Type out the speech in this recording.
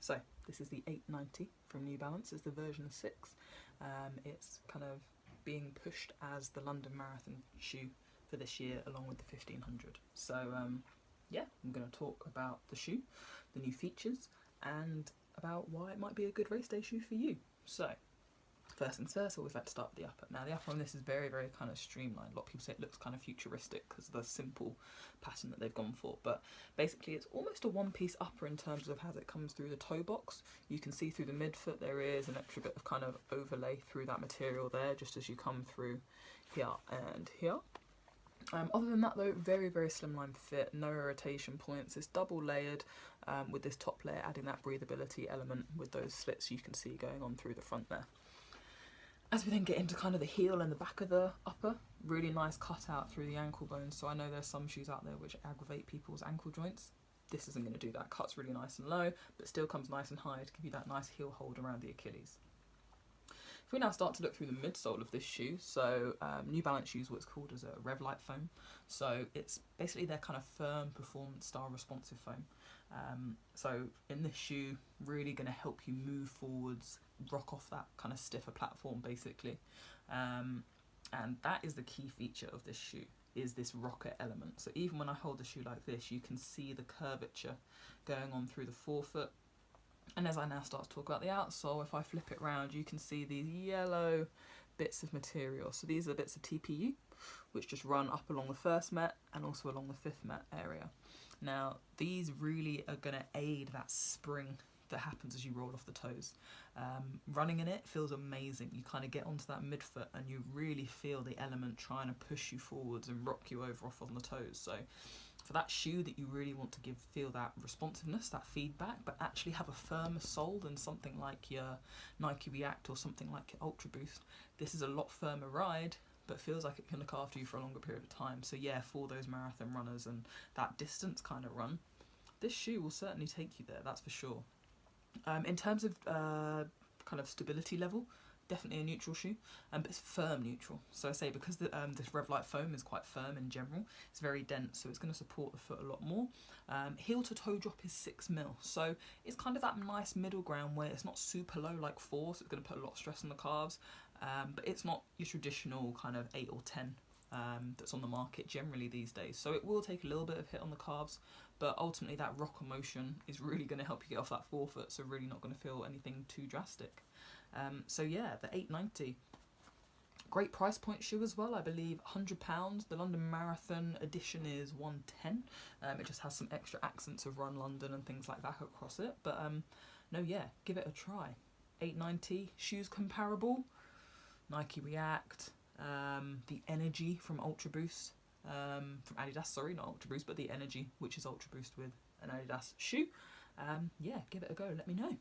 So this is the 890 from New Balance. It's the version 6. It's kind of being pushed as the London Marathon shoe for this year, along with the 1500. So yeah, I'm going to talk about the shoe, the new features, and about why it might be a good race day shoe for you. So first things first, I always like to start with the upper. Now the upper on this is very, very kind of streamlined. A lot of people say it looks kind of futuristic because of the simple pattern that they've gone for. But basically it's almost a one-piece upper in terms of how it comes through the toe box. You can see through the midfoot there is an extra bit of kind of overlay through that material there, just as you come through here and here. Other than that though, very, very slimline fit, no irritation points. It's double layered with this top layer adding that breathability element with those slits you can see going on through the front there. As we then get into kind of the heel and the back of the upper, really nice cutout through the ankle bones. So I know there's some shoes out there which aggravate people's ankle joints. This isn't going to do that. Cuts really nice and low, but still comes nice and high to give you that nice heel hold around the Achilles. If we now start to look through the midsole of this shoe, so New Balance use what's called as a Revlite foam. So it's basically their kind of firm performance style responsive foam. So in this shoe, really going to help you move forwards, rock off that kind of stiffer platform basically. And that is the key feature of this shoe, is this rocker element. So even when I hold the shoe like this, you can see the curvature going on through the forefoot. And as I now start to talk about the outsole, if I flip it around, you can see these yellow bits of material. So these are bits of TPU, which just run up along the first met and also along the fifth met area. Now, these really are going to aid that spring that happens as you roll off the toes. Running in it feels amazing. You kind of get onto that midfoot and you really feel the element trying to push you forwards and rock you over off on the toes. So for that shoe that you really want to feel that responsiveness, that feedback, but actually have a firmer sole than something like your Nike React or something like your Ultra Boost, this is a lot firmer ride, but feels like it can look after you for a longer period of time. So yeah, for those marathon runners and that distance kind of run, this shoe will certainly take you there, that's for sure. In terms of kind of stability level, definitely a neutral shoe, but it's firm neutral. So I say because this Revlite foam is quite firm in general, it's very dense, so it's going to support the foot a lot more. Heel to toe drop is 6 mil, so it's kind of that nice middle ground where it's not super low like 4, so it's going to put a lot of stress on the calves, but it's not your traditional kind of 8 or 10 that's on the market generally these days. So it will take a little bit of hit on the calves, but ultimately that rocker motion is really going to help you get off that forefoot, so really not going to feel anything too drastic. So yeah, the 890, great price point shoe as well. I believe £100. The London Marathon edition is 110. It just has some extra accents of Run London and things like that across it. But no, yeah, give it a try. 890 shoes comparable. Nike React, the Energy from Ultra Boost, from Adidas. Sorry, not Ultra Boost, but the Energy, which is Ultra Boost with an Adidas shoe. Yeah, give it a go. Let me know.